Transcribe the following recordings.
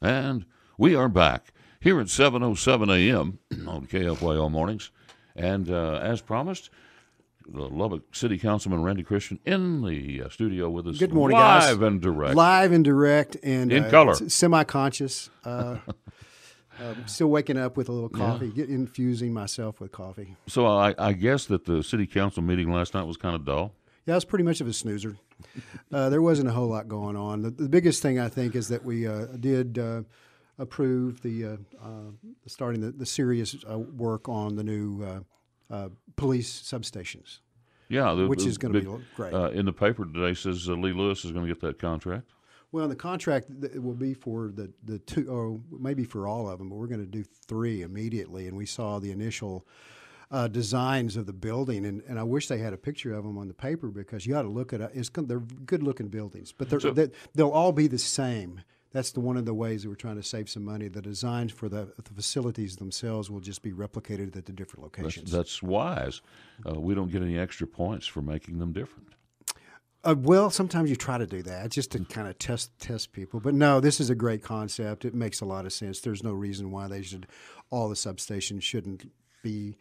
And we are back here at 7:07 a.m. on KFYO Mornings. And as promised, the Lubbock City Councilman Randy Christian in the studio with us. Good morning, live guys. and direct. Live and direct and in color. Semi-conscious. Still waking up with a little coffee, infusing myself with coffee. So I guess that the city council meeting last night was kind of dull. Yeah, it was pretty much of a snoozer. There wasn't a whole lot going on. The biggest thing, I think, is that we did approve the starting the serious work on the new police substations. Yeah, which is going to be great. In the paper today says Lee Lewis is going to get that contract. Well, the contract it will be for the two, or maybe for all of them, but we're going to do 3 immediately. And we saw the initial designs of the building, and I wish they had a picture of them on the paper because you got to look at it. They're good-looking buildings, but they'll all be the same. That's one of the ways that we're trying to save some money. The designs for the facilities themselves will just be replicated at the different locations. That's wise. We don't get any extra points for making them different. Well, sometimes you try to do that just to kind of test people. But no, this is a great concept. It makes a lot of sense. There's no reason why all the substations shouldn't be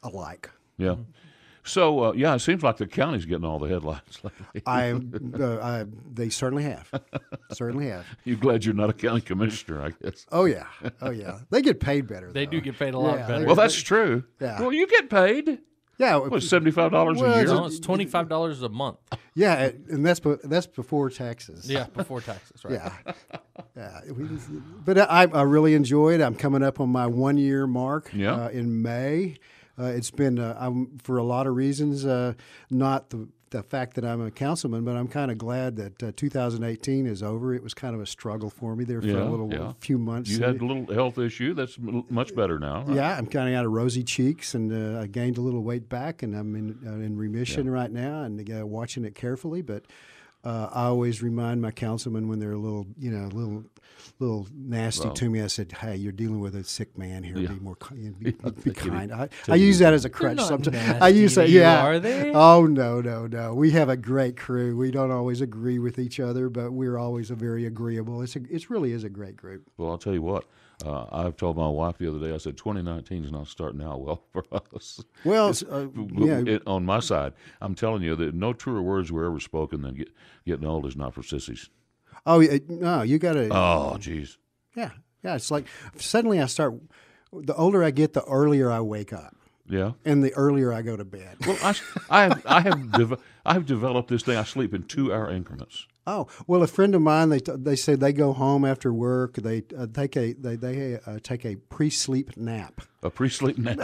alike. Yeah. So, it seems like the county's getting all the headlines lately. They certainly have. Certainly have. You're glad you're not a county commissioner, I guess. Oh, yeah. They get paid better, They though. do get paid a lot better. Well, that's true. Yeah. Well, you get paid. Yeah. What, $75 a year? No, it's $25 a month. Yeah, and that's before taxes. Yeah, before taxes, right? Yeah. But I really enjoyed it. I'm coming up on my 1-year mark in May. It's been, for a lot of reasons, not the fact that I'm a councilman, but I'm kind of glad that 2018 is over. It was kind of a struggle for me there for a few months. You had a little health issue. That's much better now, right? Yeah, I'm kind of out of rosy cheeks, and I gained a little weight back, and I'm in remission right now, and watching it carefully. But I always remind my councilmen when they're a little nasty to me. I said, "Hey, you're dealing with a sick man here. Be more, be kind." I use that as a crutch sometimes. I use that. Yeah. Are they? Oh no. We have a great crew. We don't always agree with each other, but we're always very agreeable. It really is a great group. Well, I'll tell you what. I've told my wife the other day. I said 2019 is not starting out well for us. Well, on my side, I'm telling you that no truer words were ever spoken than getting old is not for sissies. Oh no, you got to. Oh, geez. Yeah. It's like suddenly I start. The older I get, the earlier I wake up. Yeah. And the earlier I go to bed. Well, I have developed this thing. I sleep in 2-hour increments. Oh well, a friend of mine they say they go home after work. They take a pre-sleep nap. A pre-sleep nap.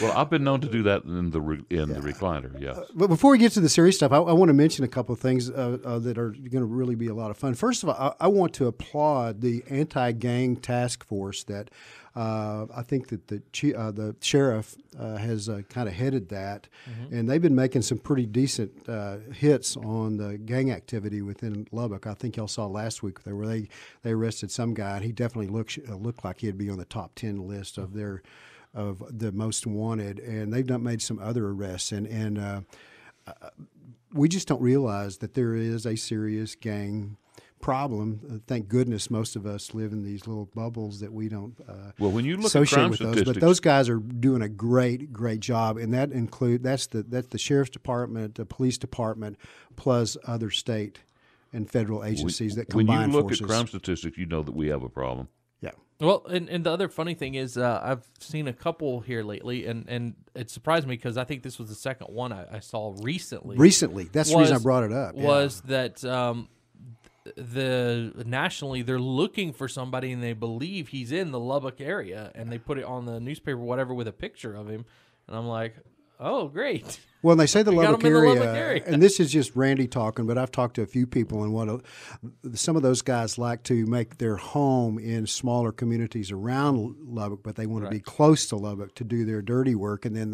Well, I've been known to do that in the recliner. Yes. But before we get to the serious stuff, I want to mention a couple of things that are going to really be a lot of fun. First of all, I want to applaud the anti-gang task force that. I think that the sheriff has kind of headed that, and they've been making some pretty decent hits on the gang activity within Lubbock. I think y'all saw last week where they arrested some guy, and he definitely looked like he'd be on the top 10 list of the most wanted. And they've made some other arrests, and we just don't realize that there is a serious gang problem. Thank goodness most of us live in these little bubbles that we don't when you look associate at crime with those. statistics, but those guys are doing a great job, and that's the sheriff's department, the police department, plus other state and federal agencies that combine forces. When you look at crime statistics, you know that we have a problem. Yeah. Well, and the other funny thing is I've seen a couple here lately, and it surprised me because I think this was the second one I saw recently. That's the reason I brought it up. Was that nationally they're looking for somebody and they believe he's in the Lubbock area, and they put it on the newspaper, whatever, with a picture of him, and I'm like, oh, great. Well, and they say the Lubbock area, area, and this is just Randy talking, but I've talked to a few people, and some of those guys like to make their home in smaller communities around Lubbock, but they want to be close to Lubbock to do their dirty work, and then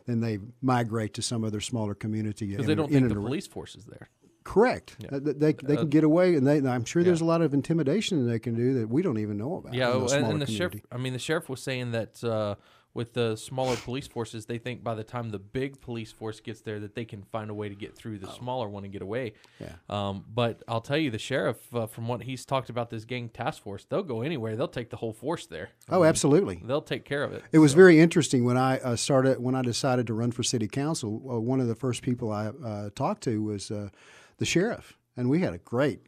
they migrate to some other smaller community. Because they don't think the police force is there. Correct. Yeah. They can get away, and I'm sure there's a lot of intimidation that they can do that we don't even know about. Yeah, and the sheriff. I mean, the sheriff was saying that with the smaller police forces, they think by the time the big police force gets there that they can find a way to get through the smaller one and get away. Yeah. But I'll tell you, the sheriff, from what he's talked about this gang task force, they'll go anywhere. They'll take the whole force there. Oh, absolutely. They'll take care of it. It was very interesting when I decided to run for city council. One of the first people I talked to was the sheriff. And we had a great,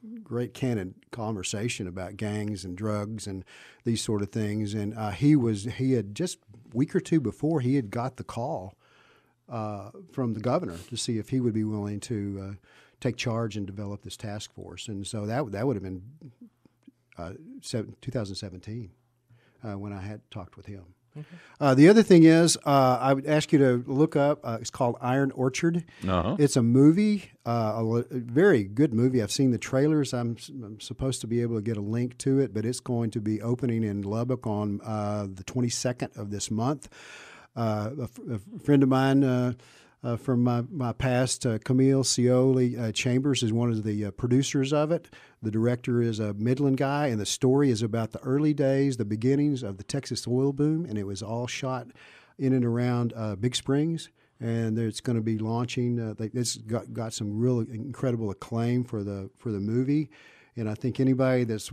candid conversation about gangs and drugs and these sort of things. And he had just a week or two before, he had got the call from the governor to see if he would be willing to take charge and develop this task force. And so that would have been 2017 when I had talked with him. The other thing is, I would ask you to look up. It's called Iron Orchard. Uh-huh. It's a movie, a very good movie. I've seen the trailers. I'm supposed to be able to get a link to it, but it's going to be opening in Lubbock on the 22nd of this month. A friend of mine from my past, Camille Cioli Chambers, is one of the producers of it. The director is a Midland guy, and the story is about the early days, the beginnings of the Texas oil boom, and it was all shot in and around Big Springs. And it's going to be launching. It's got some really incredible acclaim for the movie. And I think anybody that's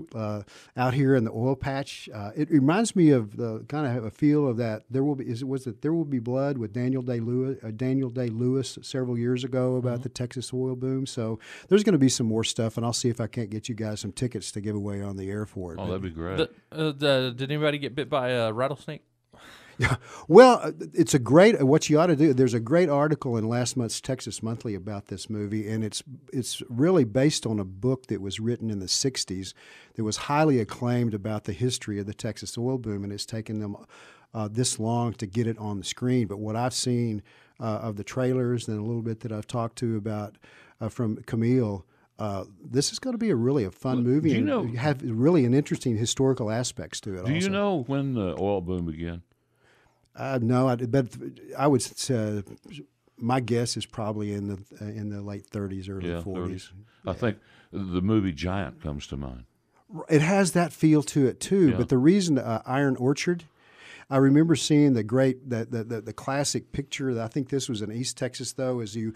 out here in the oil patch, it reminds me of the kind of a feel of that. There will be blood with Daniel Day-Lewis several years ago about the Texas oil boom. So there's going to be some more stuff, and I'll see if I can't get you guys some tickets to give away on the air for it. Oh, that'd be great. Did anybody get bit by a rattlesnake? Yeah, well, it's a great. What you ought to do. There's a great article in last month's Texas Monthly about this movie, and it's really based on a book that was written in the '60s that was highly acclaimed about the history of the Texas oil boom, and it's taken them this long to get it on the screen. But what I've seen of the trailers and a little bit that I've talked to about from Camille. This is going to be a fun movie, and have really an interesting historical aspects to it. Do you know when the oil boom began? No, but I would say my guess is probably in the late 30s, early 40s. I think the movie Giant comes to mind. It has that feel to it too. Yeah. But the reason Iron Orchard, I remember seeing the classic picture. I think this was in East Texas though. As you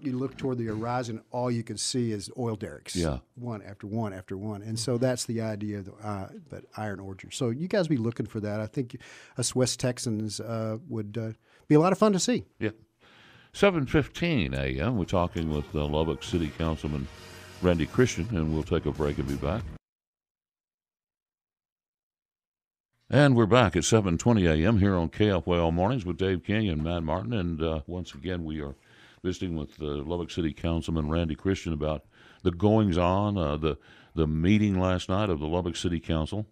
look toward the horizon, all you can see is oil derricks. Yeah. One after one after one, and so that's the idea of the Iron Orchard. So you guys be looking for that. I think us West Texans would be a lot of fun to see. Yeah. 7:15 a.m. We're talking with Lubbock City Councilman Randy Christian, and we'll take a break and be back. And we're back at 7:20 a.m. here on KFYO Mornings with Dave King and Matt Martin. And once again, we are visiting with Lubbock City Councilman Randy Christian about the goings-on, the meeting last night of the Lubbock City Council.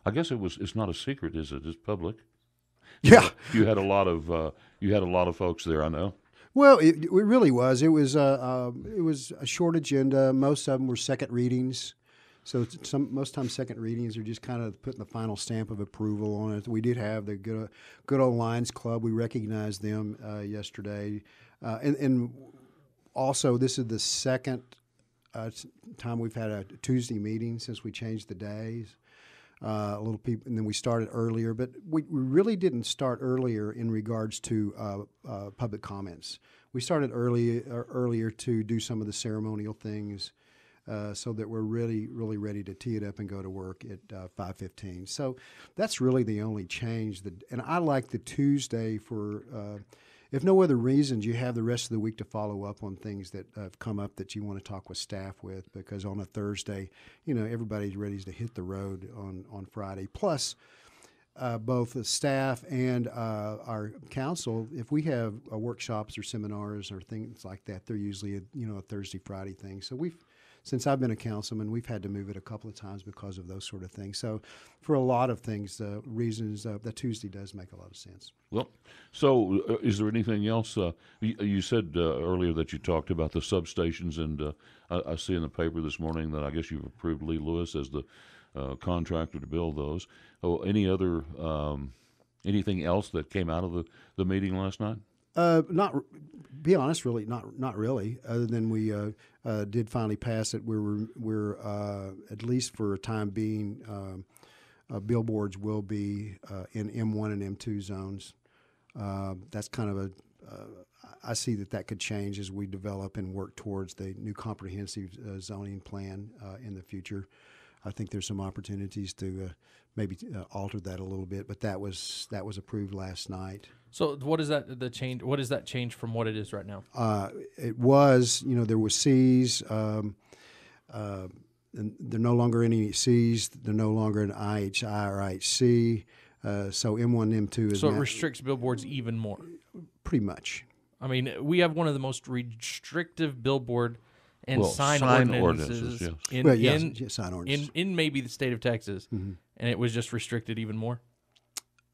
I guess it's not a secret, is it? It's public. Yeah, you had a lot of folks there, I know. Well, it really was. It was a short agenda. Most of them were second readings. So most times second readings are just kind of putting the final stamp of approval on it. We did have the good old Lions Club. We recognized them yesterday, and also this is the second time we've had a Tuesday meeting since we changed the days. And then we started earlier, but we really didn't start earlier in regards to public comments. We started earlier to do some of the ceremonial things. So that we're really, really ready to tee it up and go to work at 5:15. So that's really the only change. And I like the Tuesday for, if no other reasons, you have the rest of the week to follow up on things that have come up that you want to talk with staff with. Because on a Thursday, everybody's ready to hit the road on Friday. Plus, both the staff and our council, if we have workshops or seminars or things like that, they're usually a Thursday, Friday thing. So since I've been a councilman, we've had to move it a couple of times because of those sort of things. So for a lot of things, the reasons that Tuesday does make a lot of sense. Well, so is there anything else? You said earlier that you talked about the substations, and I see in the paper this morning that I guess you've approved Lee Lewis as the contractor to build those. Oh, any other anything else that came out of the meeting last night? Be honest, really, not really. Other than we did finally pass it, we're at least for a time being billboards will be in M1 and M2 zones. That's kind of I see that could change as we develop and work towards the new comprehensive zoning plan in the future. I think there's some opportunities to maybe alter that a little bit, but that was approved last night. So what is that the change? What does that change from what it is right now? It was, there were Cs. And there are no longer any Cs. They're no longer an IHI or IHC. So M1, M2 is. So it restricts billboards even more. Pretty much. I mean, we have one of the most restrictive billboard and sign ordinances yes. in maybe the state of Texas, and it was just restricted even more.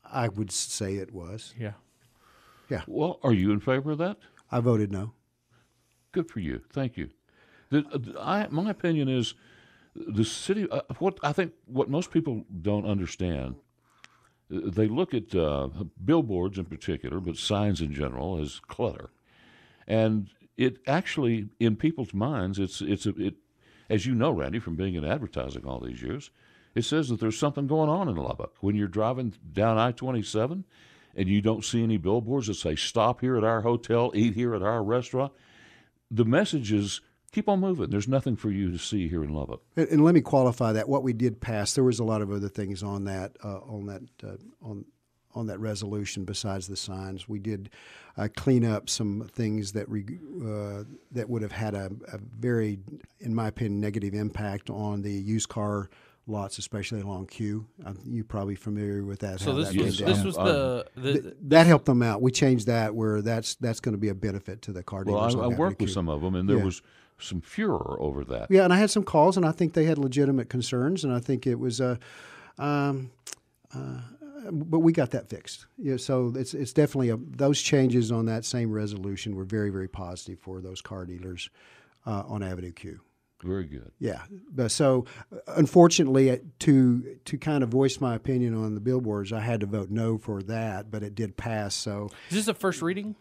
I would say it was. Yeah. Yeah. Well, are you in favor of that? I voted no. Good for you. Thank you. My opinion is the city. What most people don't understand, they look at billboards in particular, but signs in general, as clutter, and it actually, in people's minds, it as you know, Randy, from being in advertising all these years, it says that there's something going on in Lubbock. When you're driving down I-27 and you don't see any billboards that say stop here at our hotel, eat here at our restaurant, the message is keep on moving. There's nothing for you to see here in Lubbock. And let me qualify that. What we did pass, there was a lot of other things on that on that resolution besides the signs. We did clean up some things that would have had a very, in my opinion, negative impact on the used car lots, especially along Q. You're probably familiar with that. So this was that helped them out. We changed that where that's going to be a benefit to the car dealers. Well, I worked with some of them, and there was some furor over that. Yeah, and I had some calls, and I think they had legitimate concerns, and I think it was but we got that fixed. Yeah, so it's definitely those changes on that same resolution were very, very positive for those car dealers on Avenue Q. Very good. Yeah, but so unfortunately, to kind of voice my opinion on the billboards, I had to vote no for that, but it did pass. So is this a first reading?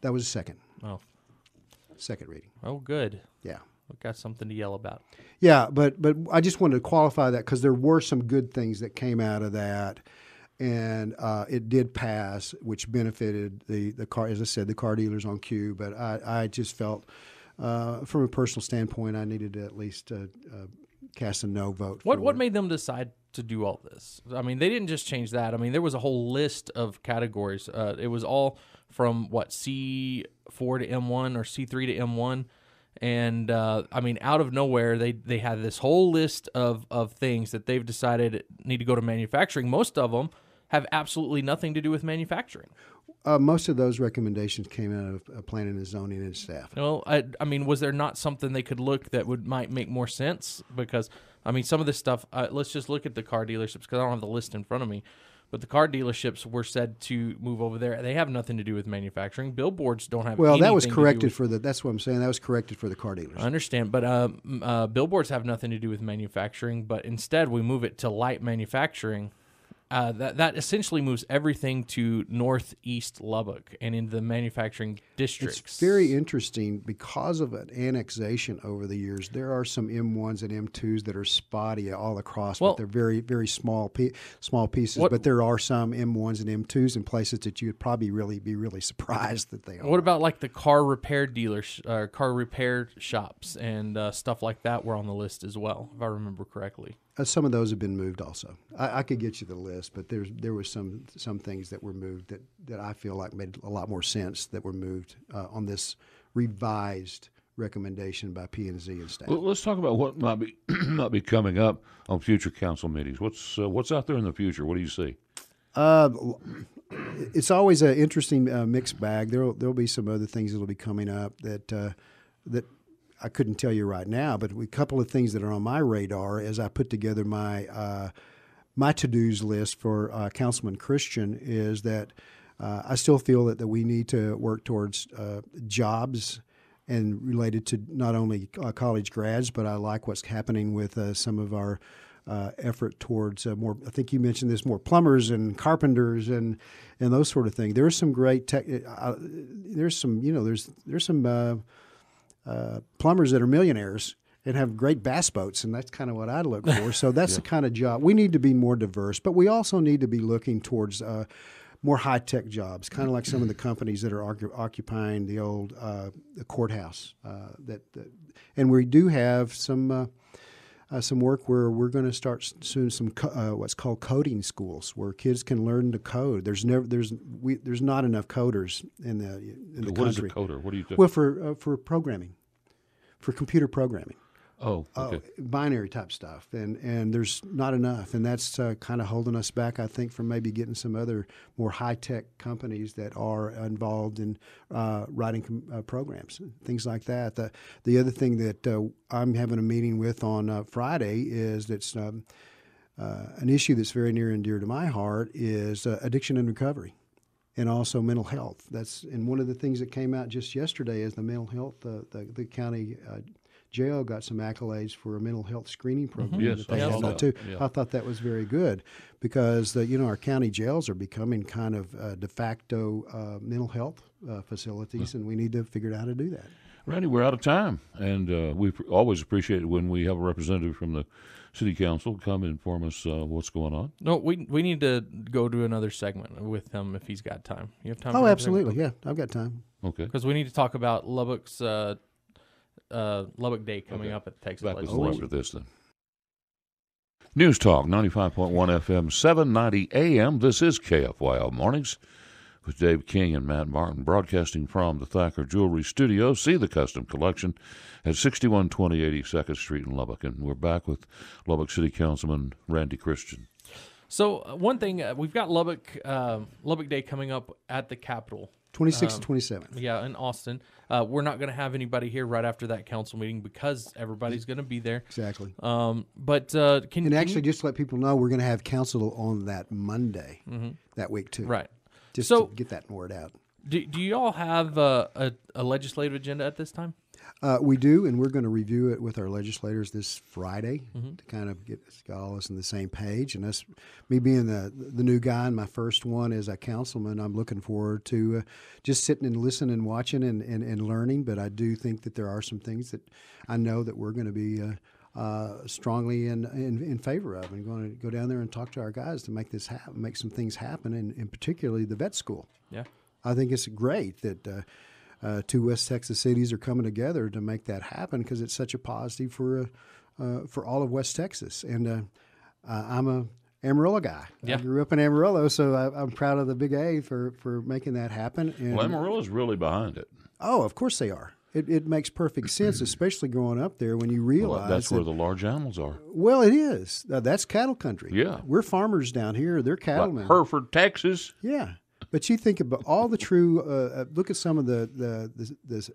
That was a second. Oh, second reading. Oh, good. Yeah. We've got something to yell about. Yeah, but I just wanted to qualify that because there were some good things that came out of that. And it did pass, which benefited the car, as I said, the car dealers on Q. But I just felt, from a personal standpoint, I needed to at least cast a no vote. What made them decide to do all this? I mean, they didn't just change that. I mean, there was a whole list of categories. It was all from C4 to M1 or C3 to M1. And, I mean, out of nowhere, they had this whole list of things that they've decided need to go to manufacturing. Most of them have absolutely nothing to do with manufacturing. Most of those recommendations came out of planning and zoning and staff. Well, I mean, was there not something they could look that might make more sense? Because, I mean, some of this stuff, let's just look at the car dealerships because I don't have the list in front of me. But the car dealerships were said to move over there. They have nothing to do with manufacturing. Billboards don't have. Well, that was corrected for the. That's what I'm saying. That was corrected for the car dealers. I understand, but billboards have nothing to do with manufacturing. But instead, we move it to light manufacturing. That essentially moves everything to northeast Lubbock and into the manufacturing districts. It's very interesting because of an annexation over the years. There are some M1s and M2s that are spotty all across, but they're very, very small pieces. But there are some M1s and M2s in places that you would probably be really surprised that they are. What about like the car repair dealers, car repair shops, and stuff like that were on the list as well, if I remember correctly? Some of those have been moved also. I could get you the list, but there were some things that were moved that I feel like made a lot more sense that were moved on this revised recommendation by P&Z and staff. Well, let's talk about what might be coming up on future council meetings. What's out there in the future? What do you see? It's always an interesting mixed bag. There'll be some other things that'll be coming up that I couldn't tell you right now, but a couple of things that are on my radar as I put together my to-dos list for Councilman Christian is that I still feel that we need to work towards jobs and related to not only college grads, but I like what's happening with some of our effort towards more. I think you mentioned this, more plumbers and carpenters and those sort of things. There's some great there's some plumbers that are millionaires, and have great bass boats, and that's kind of what I look for. So that's the kind of job. We need to be more diverse, but we also need to be looking towards more high-tech jobs, kind of like some of the companies that are occupying the old the courthouse. And we do have some work where we're going to start soon some what's called coding schools, where kids can learn to code. There's not enough coders in the country. What is a coder? What do you do? Well, for programming, for computer programming. Oh, okay. Binary type stuff, and there's not enough, and that's kind of holding us back, I think, from maybe getting some other more high tech companies that are involved in writing programs, things like that. The other thing that I'm having a meeting with on Friday is that's an issue that's very near and dear to my heart is addiction and recovery. And also mental health. And one of the things that came out just yesterday is the mental health. The county jail got some accolades for a mental health screening program that they had too. Yeah. I thought that was very good because our county jails are becoming kind of de facto mental health facilities, and we need to figure out how to do that. Randy, we're out of time, and we always appreciate it when we have a representative from the City Council come and inform us what's going on. No, we need to go to another segment with him if he's got time. You have time? Oh, absolutely. Yeah, I've got time. Okay. Because we need to talk about Lubbock's Lubbock Day coming up at the Texas Legislature. After this, then. News Talk 95.1 FM, 790 AM. This is KFYO Mornings with Dave King and Matt Martin, broadcasting from the Thacker Jewelry Studio. See the custom collection at 6120 82nd Street in Lubbock. And we're back with Lubbock City Councilman Randy Christian. So one thing, we've got Lubbock Day coming up at the Capitol. 26th to 27th. Yeah, in Austin. We're not going to have anybody here right after that council meeting because everybody's going to be there. Exactly. But can you just let people know we're going to have council on that Monday that week too. Right. Just to get that word out. Do you all have a legislative agenda at this time? We do, and we're going to review it with our legislators this Friday to kind of get all of us on the same page. And that's me being the new guy and my first one as a councilman. I'm looking forward to just sitting and listening and watching and learning. But I do think that there are some things that I know that we're going to be strongly in favor of, and going to go down there and talk to our guys to make this happen, make some things happen, and particularly the vet school. Yeah, I think it's great that. Two West Texas cities are coming together to make that happen because it's such a positive for all of West Texas. And I'm a Amarillo guy. Yeah. I grew up in Amarillo, so I'm proud of the Big A for making that happen. And, well, Amarillo's really behind it. Oh, of course they are. It makes perfect sense, especially growing up there when you realize that's where the large animals are. Well, it is. That's cattle country. Yeah. We're farmers down here. They're cattlemen. Like Hereford, Texas. Yeah. But you think about all the true. Look at some of the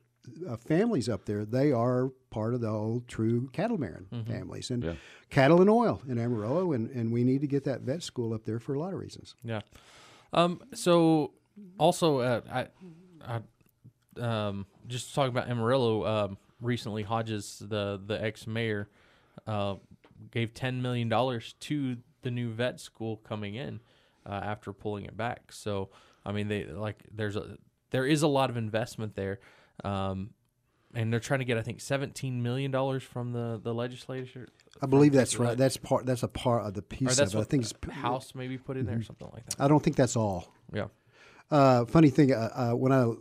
families up there. They are part of the old true cattleman families, and cattle and oil in Amarillo, and we need to get that vet school up there for a lot of reasons. Yeah. So also, I just talking about Amarillo. Recently, Hodges, the ex-mayor, gave $10 million to the new vet school coming in. After pulling it back, so I mean, there is a lot of investment there, and they're trying to get I think $17 million from the legislature. I believe that's right. That's a part of the piece of it. I think the House maybe put in there or something like that. I don't think that's all. Yeah. Funny thing, when I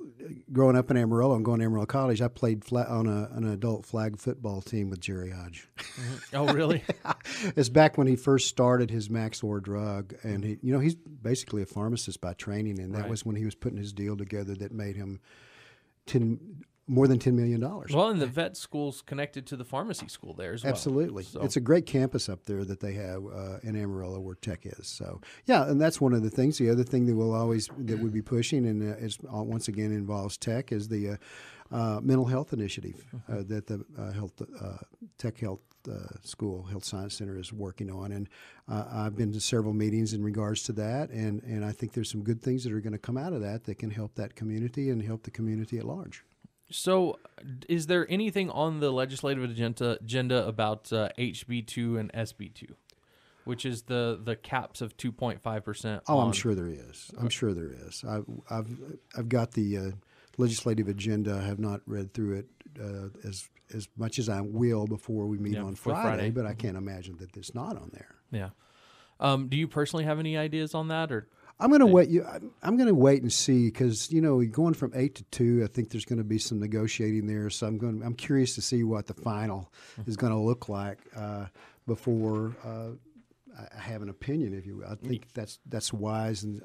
growing up in Amarillo and going to Amarillo College, I played on an adult flag football team with Jerry Hodge. Oh, really? It's back when he first started his Maxor drug, and he's basically a pharmacist by training, and that was when he was putting his deal together that made him more than $10 million. Well, and the vet school's connected to the pharmacy school there as well. Absolutely. So. It's a great campus up there that they have in Amarillo where tech is. So, yeah, and that's one of the things. The other thing that we'll be pushing, and is once again involves tech, is the mental health initiative that the Tech Health School, Health Science Center is working on. And I've been to several meetings in regards to that, and I think there's some good things that are going to come out of that can help that community and help the community at large. So, is there anything on the legislative agenda about HB2 and SB2, which is the caps of 2.5%? Oh, I'm sure there is. I've got the legislative agenda. I have not read through it as as much as I will before we meet on before Friday, Friday. but I can't imagine that it's not on there. Yeah. Do you personally have any ideas on that, or? I'm going to wait. I'm going to wait and see because going from 8 to 2, I think there's going to be some negotiating there. So I'm curious to see what the final is going to look like before I have an opinion. If you will, I think that's wise, and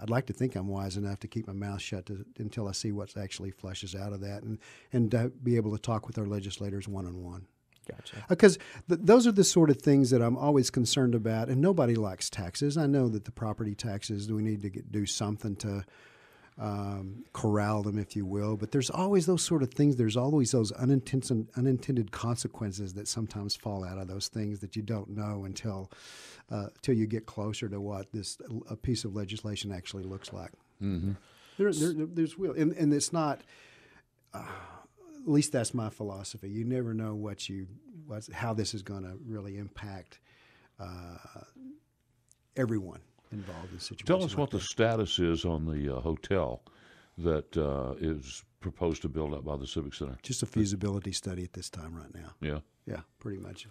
I'd like to think I'm wise enough to keep my mouth shut until I see what actually flushes out of that, and be able to talk with our legislators one-on-one. Gotcha. Because those are the sort of things that I'm always concerned about, and nobody likes taxes. I know that the property taxes, we need to do something to corral them, if you will. But there's always those sort of things. There's always those unintended consequences that sometimes fall out of those things that you don't know until you get closer to what a piece of legislation actually looks like. Mm-hmm. There's will, and it's not. At least that's my philosophy. You never know how this is going to really impact everyone involved in situations. Tell us what the status is on the hotel that is proposed to build up by the Civic Center. Just a feasibility study at this time right now. Yeah. Yeah, pretty much.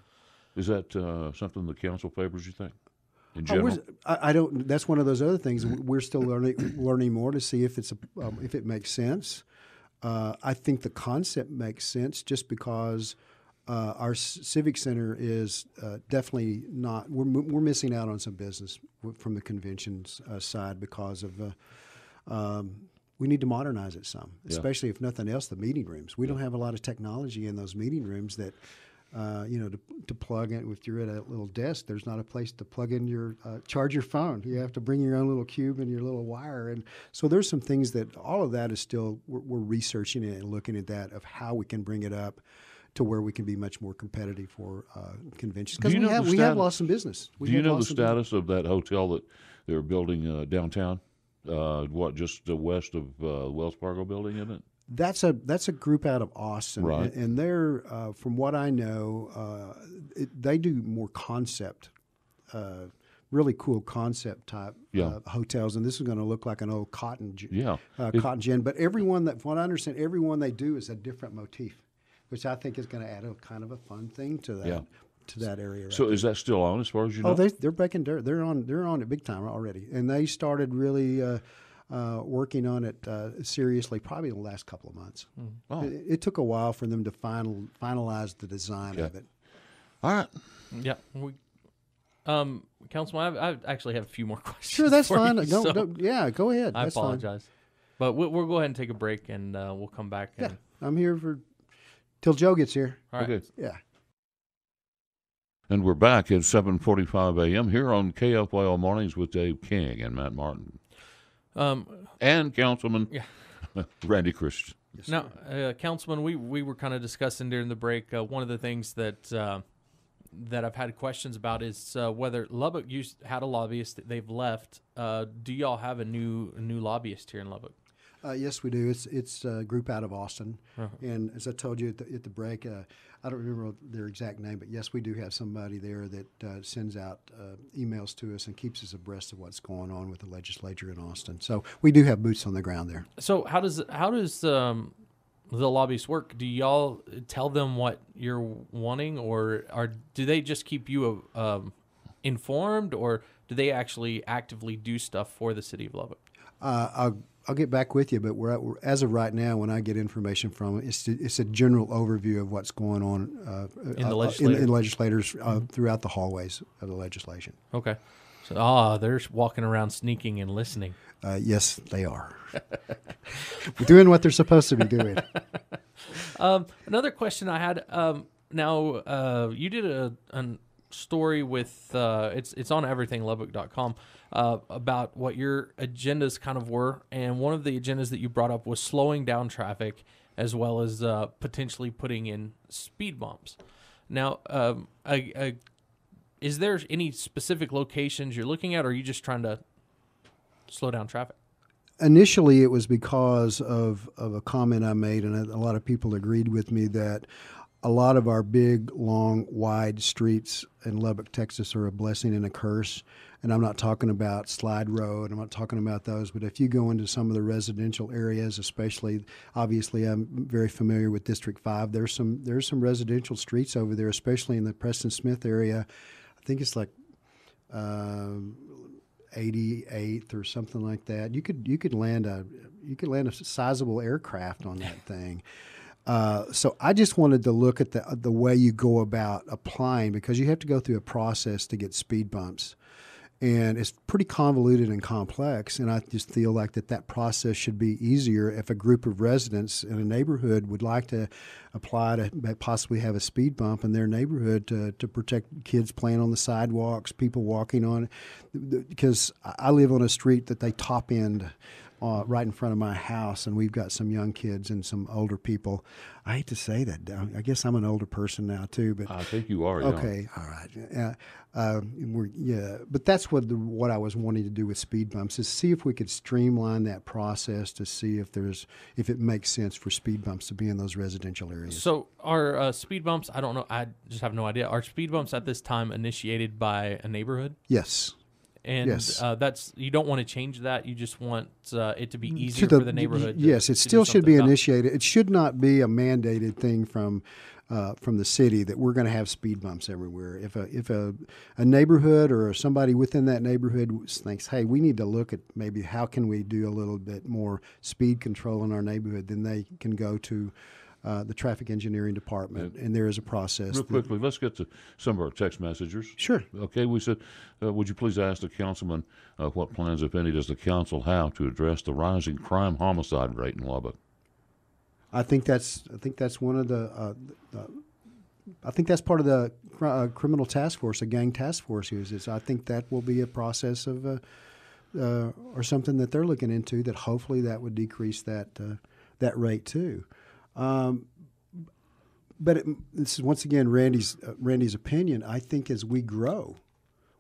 Is that something the council favors, you think, in general? I don't. That's one of those other things. We're still learning more to see if it makes sense. I think the concept makes sense just because our civic center is definitely not. We're missing out on some business from the conventions side because of. We need to modernize it some, especially if nothing else, the meeting rooms. We don't have a lot of technology in those meeting rooms that. To plug in, if you're at a little desk, there's not a place to plug in your charge your phone. You have to bring your own little cube and your little wire, and so there's some things that all of that is still we're researching it and looking at that of how we can bring it up to where we can be much more competitive for conventions because we have lost some business. Do you know the status of that hotel that they're building downtown? Just west of Wells Fargo building, isn't it? That's a group out of Austin, right. And they're from what I know, they do more concept, really cool concept type hotels, and this is going to look like an old cotton gin. But from what I understand, everyone they do is a different motif, which I think is going to add a kind of a fun thing to that. To that area. So is that still on as far as you know? Oh, they're breaking dirt. They're on it big time already, and they started really. Working on it seriously probably in the last couple of months. Oh. It took a while for them to finalize the design of it. All right. Yeah. Councilman, I actually have a few more questions. Sure, that's fine. You, go ahead. I that's apologize. Fine. But we'll go ahead and take a break, and we'll come back. And... I'm here till Joe gets here. All right. Okay. Yeah. And we're back at 7:45 a.m. here on KFYO Mornings with Dave King and Matt Martin. And Councilman Randy Christian. Yes, now, Councilman, we were kind of discussing during the break. One of the things that I've had questions about is whether Lubbock had a lobbyist that they've left. Do y'all have a new lobbyist here in Lubbock? Yes, we do. It's a group out of Austin, and as I told you at the break, I don't remember their exact name, but yes, we do have somebody there that sends out emails to us and keeps us abreast of what's going on with the legislature in Austin. So we do have boots on the ground there. So how does the lobbyists work? Do y'all tell them what you're wanting, or do they just keep you informed, or do they actually actively do stuff for the city of Lubbock? I'll get back with you, but we're as of right now, when I get information from them, it's a general overview of what's going on in the legislators throughout the hallways of the legislation. Okay. So, they're walking around sneaking and listening. Yes, they are. We're doing what they're supposed to be doing. Another question I had, now you did a story with, it's on everythinglubbock.com, about what your agendas kind of were, and one of the agendas that you brought up was slowing down traffic as well as potentially putting in speed bumps. Now, is there any specific locations you're looking at, or are you just trying to slow down traffic? Initially, it was because of a comment I made, and a lot of people agreed with me that a lot of our big, long, wide streets in Lubbock, Texas are a blessing and a curse. And I'm not talking about Slide Road. I'm not talking about those. But if you go into some of the residential areas, especially, obviously, I'm very familiar with District 5. There's some residential streets over there, especially in the Preston Smith area. I think it's like 88th or something like that. You could land a sizable aircraft on that thing. So I just wanted to look at the way you go about applying, because you have to go through a process to get speed bumps. And it's pretty convoluted and complex, and I just feel like that process should be easier if a group of residents in a neighborhood would like to apply to possibly have a speed bump in their neighborhood to protect kids playing on the sidewalks, people walking on it. Because I live on a street that they top end right in front of my house, and we've got some young kids and some older people. I hate to say that. I guess I'm an older person now too, but I think you are. okay, all right. But that's what I was wanting to do with speed bumps, is see if we could streamline that process to see if it makes sense for speed bumps to be in those residential areas. So are speed bumps? I don't know. I just have no idea. Are speed bumps at this time initiated by a neighborhood? Yes. And yes. That's, you don't want to change that. You just want it to be easier for the neighborhood. Yes, it still should be initiated. It should not be a mandated thing from the city that we're going to have speed bumps everywhere. If a neighborhood or somebody within that neighborhood thinks, hey, we need to look at maybe how can we do a little bit more speed control in our neighborhood, then they can go to the traffic engineering department, and there is a process. Real quickly, let's get to some of our text messengers. Sure. Okay, we said, would you please ask the councilman what plans, if any, does the council have to address the rising crime homicide rate in Lubbock? I think that's one of the. I think that's part of the criminal task force, a gang task force uses. I think that will be a process of, or something that they're looking into, that hopefully that would decrease that rate too. But this is once again Randy's opinion. I think as we grow,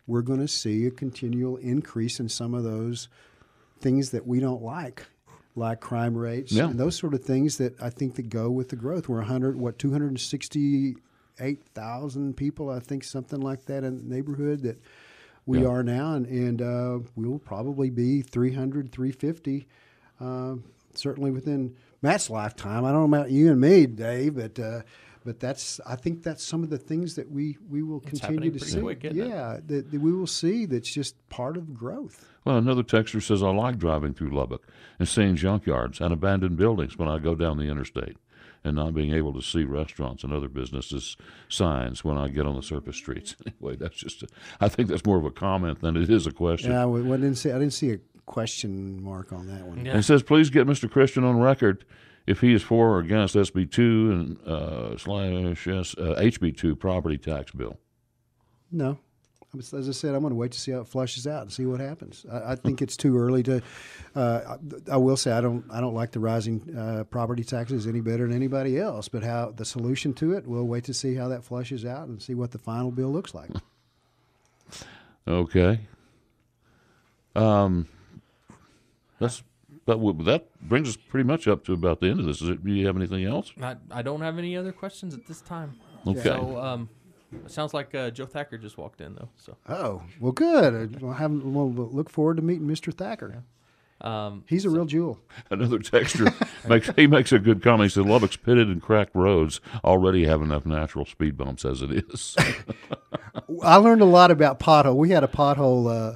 we're going to see a continual increase in some of those things that we don't like crime rates and those sort of things that I think that go with the growth. We're 268,000 people, I think, something like that in the neighborhood that we are now, and we'll probably be 300, 350, certainly within Matt's lifetime. I don't know about you and me, Dave, but I think that's some of the things that we will continue to see. Quick, that we will see. That's just part of growth. Well, another texter says, I like driving through Lubbock and seeing junkyards and abandoned buildings when I go down the interstate, and not being able to see restaurants and other businesses' signs when I get on the surface streets. Anyway, that's just I think that's more of a comment than it is a question. Yeah, I didn't see a question mark on that one. Yeah. And it says, please get Mr. Christian on record if he is for or against SB2 and HB2 property tax bill. No. As I said, I'm going to wait to see how it flushes out and see what happens. I think it's too early to. I will say I don't like the rising property taxes any better than anybody else. But how the solution to it, we'll wait to see how that flushes out and see what the final bill looks like. Okay. That brings us pretty much up to about the end of this. Do you have anything else? I don't have any other questions at this time. Okay. So it sounds like Joe Thacker just walked in, though. So. Oh, well, good. We'll look forward to meeting Mr. Thacker. Yeah. He's a real jewel. Another texter makes a good comment. He said, Lubbock's pitted and cracked roads already have enough natural speed bumps as it is. I learned a lot about pothole. We had a pothole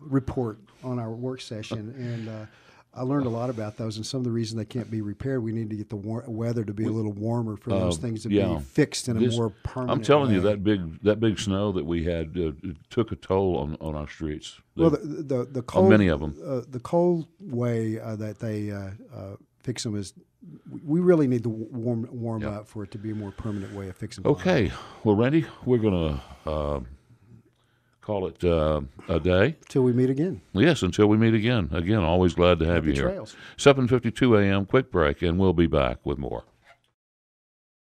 report on our work session, and I learned a lot about those, and some of the reasons they can't be repaired. We need to get the weather to be a little warmer for those things to be fixed in a more permanent I'm telling way. you, that big snow that we had took a toll on our streets. The cold, on many of them. The cold way that they fix them is we really need to warm up for it to be a more permanent way of fixing them. Okay. Well, Randy, we're going to call it a day. Till we meet again. Yes, until we meet again. Again, always glad to have you here. Trails. 7:52 a.m., quick break, and we'll be back with more.